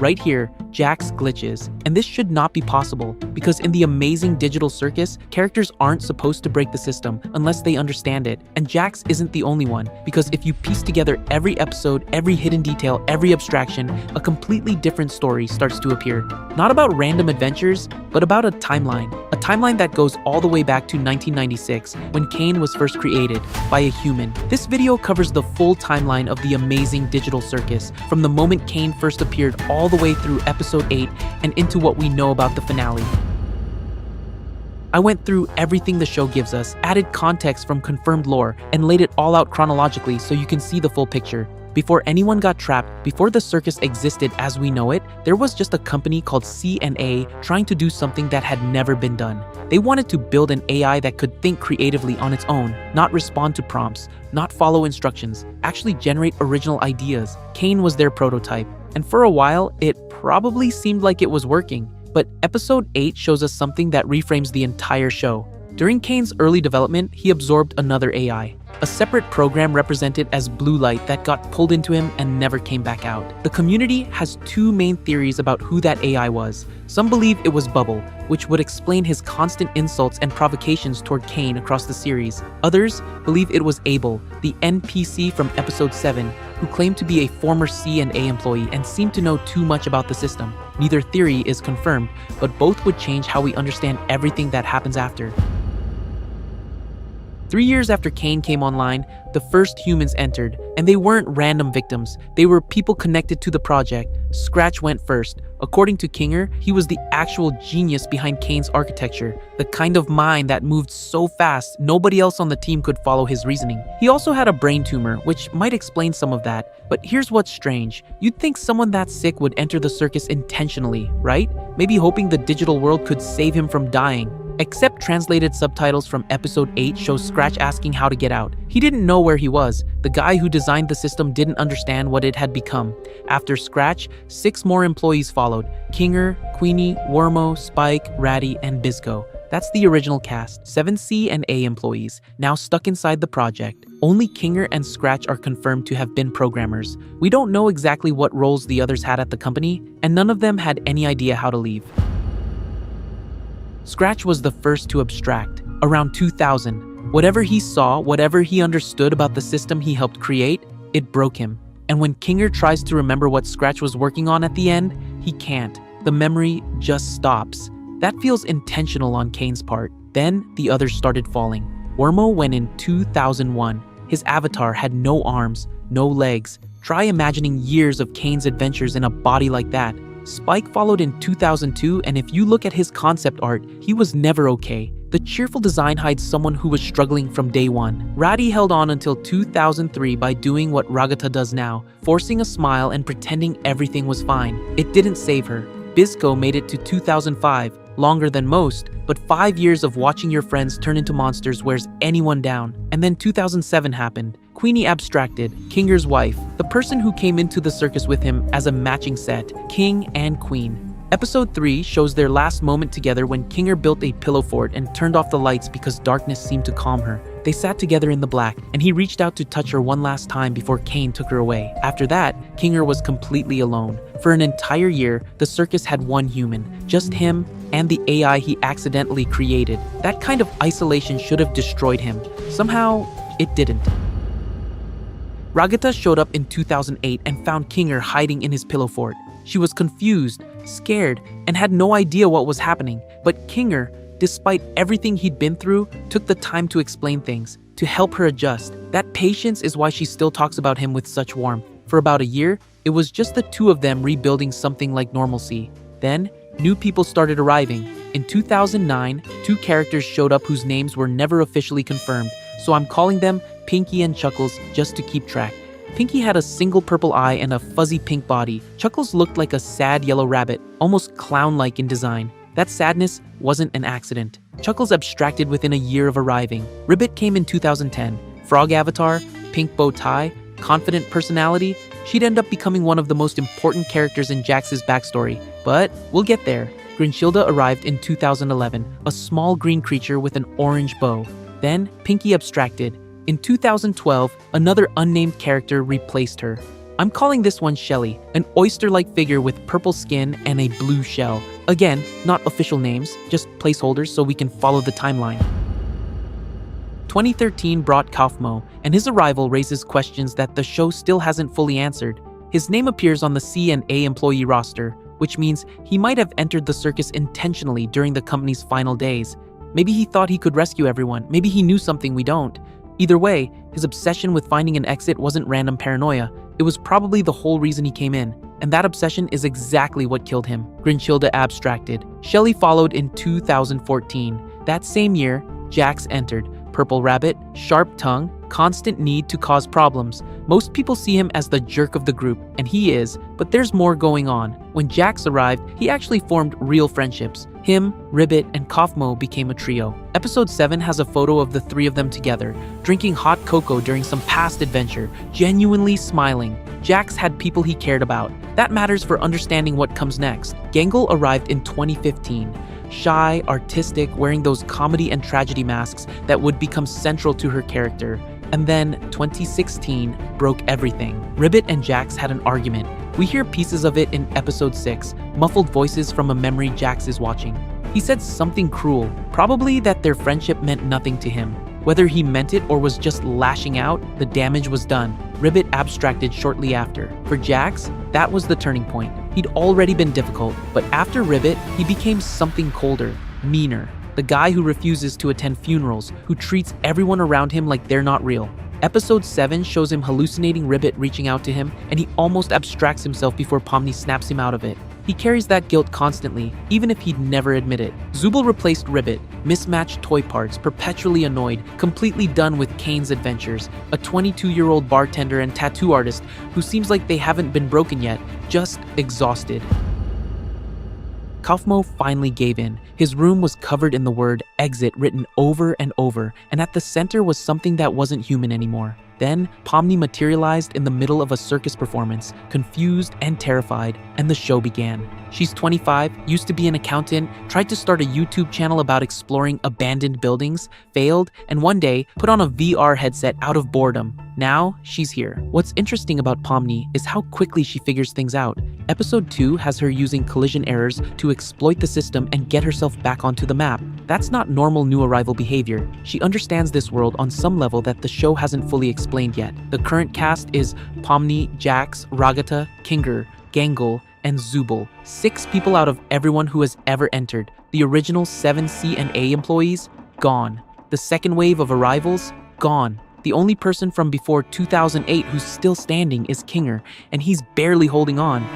Right here, Jax glitches, and this should not be possible because in the amazing digital circus, characters aren't supposed to break the system unless they understand it, and Jax isn't the only one because if you piece together every episode, every hidden detail, every abstraction, a completely different story starts to appear. Not about random adventures, but about a timeline that goes all the way back to 1996 when Caine was first created by a human. This video covers the full timeline of the amazing digital circus from the moment Caine first appeared all the way through episode 8 and into what we know about the finale. I went through everything the show gives us, added context from confirmed lore, and laid it all out chronologically so you can see the full picture. Before anyone got trapped, before the circus existed as we know it, there was just a company called C&A trying to do something that had never been done. They wanted to build an AI that could think creatively on its own, not respond to prompts, not follow instructions, actually generate original ideas. Caine was their prototype, and for a while, it probably seemed like it was working. But episode 8 shows us something that reframes the entire show. During Caine's early development, he absorbed another AI, a separate program represented as blue light that got pulled into him and never came back out. The community has two main theories about who that AI was. Some believe it was Bubble, which would explain his constant insults and provocations toward Caine across the series. Others believe it was Abel, the NPC from episode 7, who claimed to be a former C&A employee and seemed to know too much about the system. Neither theory is confirmed, but both would change how we understand everything that happens after. 3 years after Caine came online, the first humans entered, and they weren't random victims. They were people connected to the project. Scratch went first. According to Kinger, he was the actual genius behind Caine's architecture, the kind of mind that moved so fast nobody else on the team could follow his reasoning. He also had a brain tumor, which might explain some of that. But here's what's strange. You'd think someone that sick would enter the circus intentionally, right? Maybe hoping the digital world could save him from dying. Except translated subtitles from episode 8 show Scratch asking how to get out. He didn't know where he was. The guy who designed the system didn't understand what it had become. After Scratch, 6 more employees followed. Kinger, Queenie, Wormo, Spike, Ratty, and Bisco. That's the original cast. 7 C&A employees, now stuck inside the project. Only Kinger and Scratch are confirmed to have been programmers. We don't know exactly what roles the others had at the company, and none of them had any idea how to leave. Scratch was the first to abstract, around 2000. Whatever he saw, whatever he understood about the system he helped create, it broke him. And when Kinger tries to remember what Scratch was working on at the end, he can't. The memory just stops. That feels intentional on Caine's part. Then the others started falling. Wormo went in 2001. His avatar had no arms, no legs. Try imagining years of Caine's adventures in a body like that. Spike followed in 2002, and if you look at his concept art, he was never okay. The cheerful design hides someone who was struggling from day one. Ratty held on until 2003 by doing what Ragata does now, forcing a smile and pretending everything was fine. It didn't save her. Bisco made it to 2005, longer than most, but 5 years of watching your friends turn into monsters wears anyone down. And then 2007 happened. Queenie abstracted, Kinger's wife, the person who came into the circus with him as a matching set, King and Queen. Episode 3 shows their last moment together when Kinger built a pillow fort and turned off the lights because darkness seemed to calm her. They sat together in the black, and he reached out to touch her one last time before Caine took her away. After that, Kinger was completely alone. For an entire year, the circus had one human, just him and the AI he accidentally created. That kind of isolation should have destroyed him. Somehow, it didn't. Ragata showed up in 2008 and found Kinger hiding in his pillow fort. She was confused, scared, and had no idea what was happening. But Kinger, despite everything he'd been through, took the time to explain things, to help her adjust. That patience is why she still talks about him with such warmth. For about a year, it was just the two of them rebuilding something like normalcy. Then, new people started arriving. In 2009, 2 characters showed up whose names were never officially confirmed, so I'm calling them Pinky and Chuckles just to keep track. Pinky had a single purple eye and a fuzzy pink body. Chuckles looked like a sad yellow rabbit, almost clown-like in design. That sadness wasn't an accident. Chuckles abstracted within a year of arriving. Ribbit came in 2010. Frog avatar, pink bow tie, confident personality. She'd end up becoming one of the most important characters in Jax's backstory. But we'll get there. Grinchilda arrived in 2011, a small green creature with an orange bow. Then Pinky abstracted. In 2012, another unnamed character replaced her. I'm calling this one Shelly, an oyster-like figure with purple skin and a blue shell. Again, not official names, just placeholders so we can follow the timeline. 2013 brought Kaufmo, and his arrival raises questions that the show still hasn't fully answered. His name appears on the C&A employee roster, which means he might have entered the circus intentionally during the company's final days. Maybe he thought he could rescue everyone, maybe he knew something we don't. Either way, his obsession with finding an exit wasn't random paranoia, it was probably the whole reason he came in. And that obsession is exactly what killed him. Grinchilda abstracted. Shelley followed in 2014. That same year, Jax entered. Purple rabbit, sharp tongue, constant need to cause problems. Most people see him as the jerk of the group, and he is, but there's more going on. When Jax arrived, he actually formed real friendships. Him, Ribbit, and Kaufmo became a trio. Episode 7 has a photo of the three of them together, drinking hot cocoa during some past adventure, genuinely smiling. Jax had people he cared about. That matters for understanding what comes next. Gangle arrived in 2015. Shy, artistic, wearing those comedy and tragedy masks that would become central to her character. And then 2016 broke everything. Ribbit and Jax had an argument. We hear pieces of it in episode 6, muffled voices from a memory Jax is watching. He said something cruel, probably that their friendship meant nothing to him. Whether he meant it or was just lashing out, the damage was done. Ribbit abstracted shortly after. For Jax, that was the turning point. He'd already been difficult, but after Ribbit, he became something colder, meaner. The guy who refuses to attend funerals, who treats everyone around him like they're not real. Episode 7 shows him hallucinating Ribbit reaching out to him, and he almost abstracts himself before Pomni snaps him out of it. He carries that guilt constantly, even if he'd never admit it. Zubul replaced Ribbit, mismatched toy parts, perpetually annoyed, completely done with Caine's adventures, a 22-year-old bartender and tattoo artist who seems like they haven't been broken yet, just exhausted. Kaufmo finally gave in. His room was covered in the word exit written over and over, and at the center was something that wasn't human anymore. Then, Pomni materialized in the middle of a circus performance, confused and terrified, and the show began. She's 25, used to be an accountant, tried to start a YouTube channel about exploring abandoned buildings, failed, and one day put on a VR headset out of boredom. Now, she's here. What's interesting about Pomni is how quickly she figures things out. Episode 2 has her using collision errors to exploit the system and get herself back onto the map. That's not normal new arrival behavior. She understands this world on some level that the show hasn't fully explained yet. The current cast is Pomni, Jax, Ragata, Kinger, Gangle, and Zubul. 6 people out of everyone who has ever entered. The original 7 C&A employees, gone. The second wave of arrivals, gone. The only person from before 2008 who's still standing is Kinger, and he's barely holding on.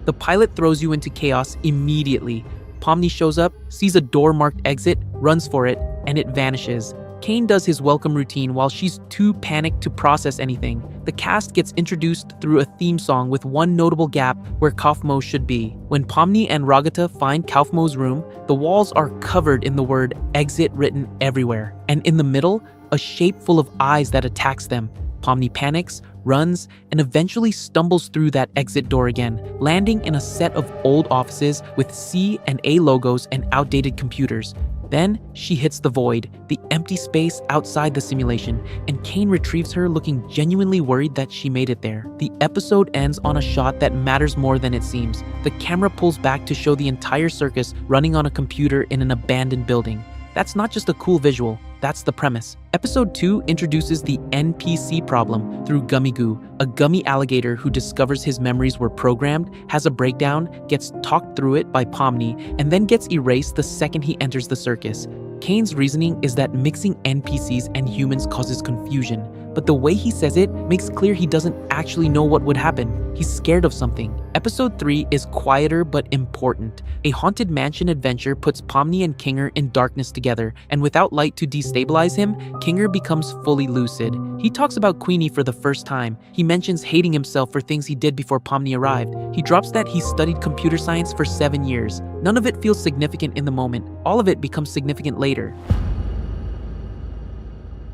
The pilot throws you into chaos immediately. Pomni shows up, sees a door marked exit, runs for it, and it vanishes. Caine does his welcome routine while she's too panicked to process anything. The cast gets introduced through a theme song with one notable gap where Kaufmo should be. When Pomni and Ragata find Kaufmo's room, the walls are covered in the word exit written everywhere. And in the middle, a shape full of eyes that attacks them. Pomni panics, runs, and eventually stumbles through that exit door again, landing in a set of old offices with C and A logos and outdated computers. Then she hits the void, the empty space outside the simulation, and Caine retrieves her looking genuinely worried that she made it there. The episode ends on a shot that matters more than it seems. The camera pulls back to show the entire circus running on a computer in an abandoned building. That's not just a cool visual, that's the premise. Episode 2 introduces the NPC problem through Gummy Goo, a gummy alligator who discovers his memories were programmed, has a breakdown, gets talked through it by Pomni, and then gets erased the second he enters the circus. Caine's reasoning is that mixing NPCs and humans causes confusion, but the way he says it makes clear he doesn't actually know what would happen. He's scared of something. Episode 3 is quieter but important. A haunted mansion adventure puts Pomni and Kinger in darkness together, and without light to destabilize him, Kinger becomes fully lucid. He talks about Queenie for the first time. He mentions hating himself for things he did before Pomni arrived. He drops that he studied computer science for 7 years. None of it feels significant in the moment. All of it becomes significant later.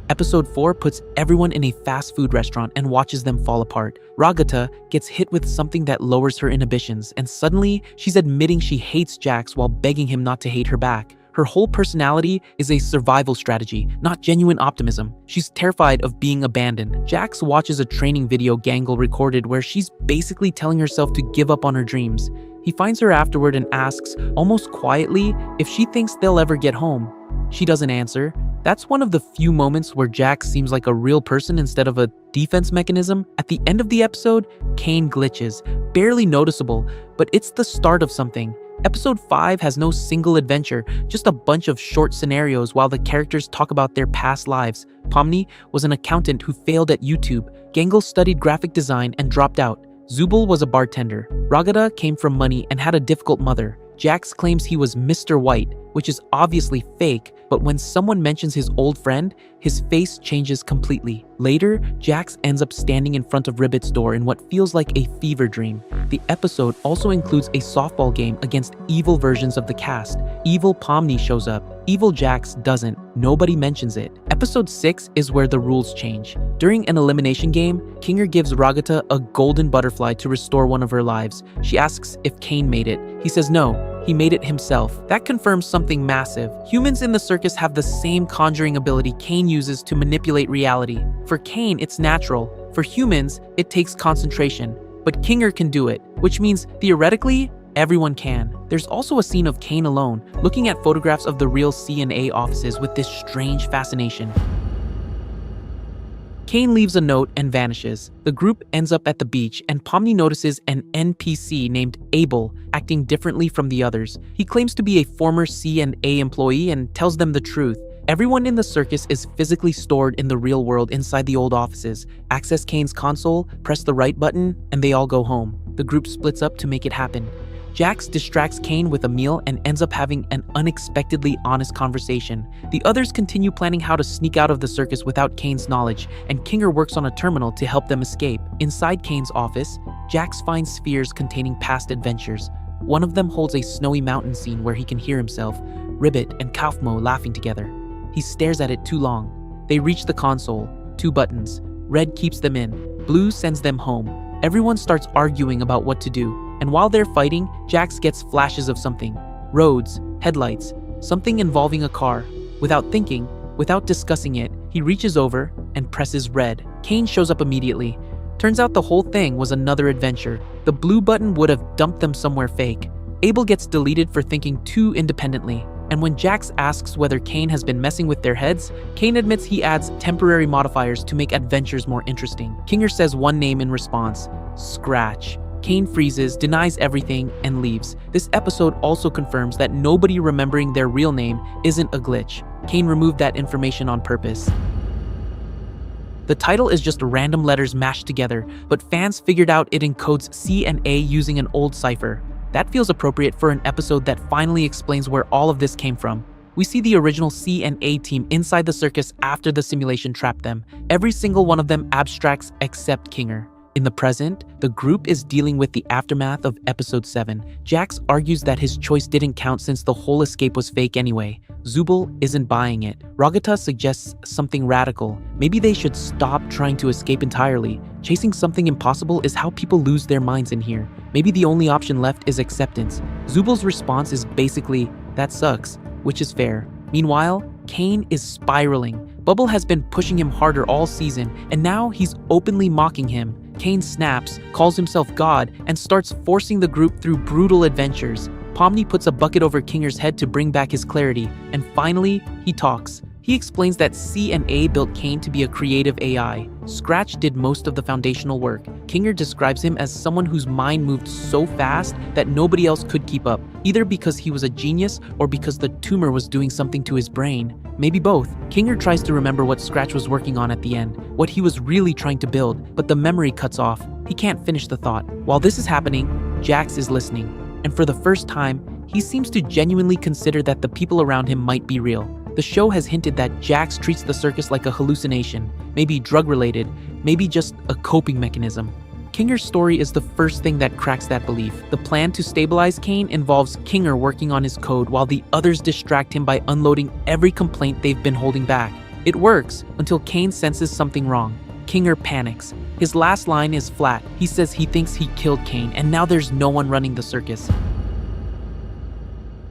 Episode 4 puts everyone in a fast food restaurant and watches them fall apart. Ragata gets hit with something that lowers her inhibitions, and suddenly she's admitting she hates Jax while begging him not to hate her back. Her whole personality is a survival strategy, not genuine optimism. She's terrified of being abandoned. Jax watches a training video Gangle recorded where she's basically telling herself to give up on her dreams. He finds her afterward and asks, almost quietly, if she thinks they'll ever get home. She doesn't answer. That's one of the few moments where Jax seems like a real person instead of a defense mechanism. At the end of the episode, Caine glitches, barely noticeable, but it's the start of something. Episode 5 has no single adventure, just a bunch of short scenarios while the characters talk about their past lives. Pomni was an accountant who failed at YouTube. Gangle studied graphic design and dropped out. Zubul was a bartender. Ragada came from money and had a difficult mother. Jax claims he was Mr. White, which is obviously fake, but when someone mentions his old friend, his face changes completely. Later, Jax ends up standing in front of Ribbit's door in what feels like a fever dream. The episode also includes a softball game against evil versions of the cast. Evil Pomni shows up. Evil Jax doesn't. Nobody mentions it. Episode 6 is where the rules change. During an elimination game, Kinger gives Ragata a golden butterfly to restore one of her lives. She asks if Caine made it. He says no, he made it himself. That confirms something massive. Humans in the circus have the same conjuring ability Caine uses to manipulate reality. For Caine, it's natural. For humans, it takes concentration. But Kinger can do it, which means, theoretically, everyone can. There's also a scene of Caine alone, looking at photographs of the real C&A offices with this strange fascination. Caine leaves a note and vanishes. The group ends up at the beach, and Pomni notices an NPC named Abel acting differently from the others. He claims to be a former C&A employee and tells them the truth. Everyone in the circus is physically stored in the real world inside the old offices. Access Caine's console, press the right button, and they all go home. The group splits up to make it happen. Jax distracts Caine with a meal and ends up having an unexpectedly honest conversation. The others continue planning how to sneak out of the circus without Caine's knowledge, and Kinger works on a terminal to help them escape. Inside Caine's office, Jax finds spheres containing past adventures. One of them holds a snowy mountain scene where he can hear himself, Ribbit and Kaufmo laughing together. He stares at it too long. They reach the console. 2 buttons. Red keeps them in. Blue sends them home. Everyone starts arguing about what to do. And while they're fighting, Jax gets flashes of something. Roads, headlights, something involving a car. Without thinking, without discussing it, he reaches over and presses red. Caine shows up immediately. Turns out the whole thing was another adventure. The blue button would have dumped them somewhere fake. Abel gets deleted for thinking too independently. And when Jax asks whether Caine has been messing with their heads, Caine admits he adds temporary modifiers to make adventures more interesting. Kinger says one name in response, Scratch. Caine freezes, denies everything, and leaves. This episode also confirms that nobody remembering their real name isn't a glitch. Caine removed that information on purpose. The title is just random letters mashed together, but fans figured out it encodes C and A using an old cipher. That feels appropriate for an episode that finally explains where all of this came from. We see the original C and A team inside the circus after the simulation trapped them. Every single one of them abstracts except Kinger. In the present, the group is dealing with the aftermath of episode 7. Jax argues that his choice didn't count since the whole escape was fake anyway. Zubul isn't buying it. Ragata suggests something radical. Maybe they should stop trying to escape entirely. Chasing something impossible is how people lose their minds in here. Maybe the only option left is acceptance. Zubul's response is basically, that sucks, which is fair. Meanwhile, Caine is spiraling. Bubble has been pushing him harder all season, and now he's openly mocking him. Caine snaps, calls himself God, and starts forcing the group through brutal adventures. Pomni puts a bucket over Kinger's head to bring back his clarity, and finally, he talks. He explains that C and A built Caine to be a creative AI. Scratch did most of the foundational work. Kinger describes him as someone whose mind moved so fast that nobody else could keep up, either because he was a genius or because the tumor was doing something to his brain. Maybe both. Kinger tries to remember what Scratch was working on at the end, what he was really trying to build, but the memory cuts off. He can't finish the thought. While this is happening, Jax is listening, and for the first time, he seems to genuinely consider that the people around him might be real. The show has hinted that Jax treats the circus like a hallucination, maybe drug-related, maybe just a coping mechanism. Kinger's story is the first thing that cracks that belief. The plan to stabilize Caine involves Kinger working on his code while the others distract him by unloading every complaint they've been holding back. It works until Caine senses something wrong. Kinger panics. His last line is flat. He says he thinks he killed Caine, and now there's no one running the circus.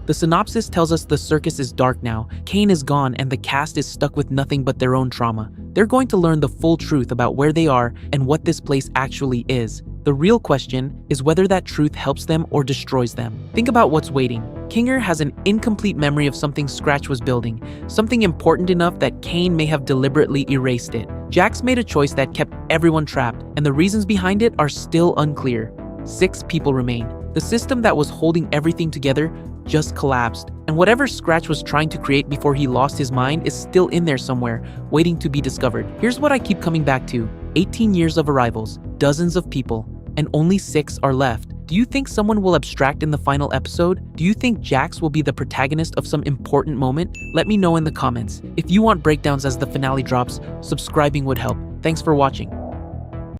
The synopsis tells us the circus is dark now, Caine is gone, and the cast is stuck with nothing but their own trauma. They're going to learn the full truth about where they are and what this place actually is. The real question is whether that truth helps them or destroys them. Think about what's waiting. Kinger has an incomplete memory of something Scratch was building, something important enough that Caine may have deliberately erased it. Jax made a choice that kept everyone trapped, and the reasons behind it are still unclear. 6 people remain. The system that was holding everything together just collapsed, and whatever Scratch was trying to create before he lost his mind is still in there somewhere, waiting to be discovered. Here's what I keep coming back to. 18 years of arrivals, dozens of people, and only 6 are left. Do you think someone will abstract in the final episode? Do you think Jax will be the protagonist of some important moment? Let me know in the comments. If you want breakdowns as the finale drops, subscribing would help. Thanks for watching.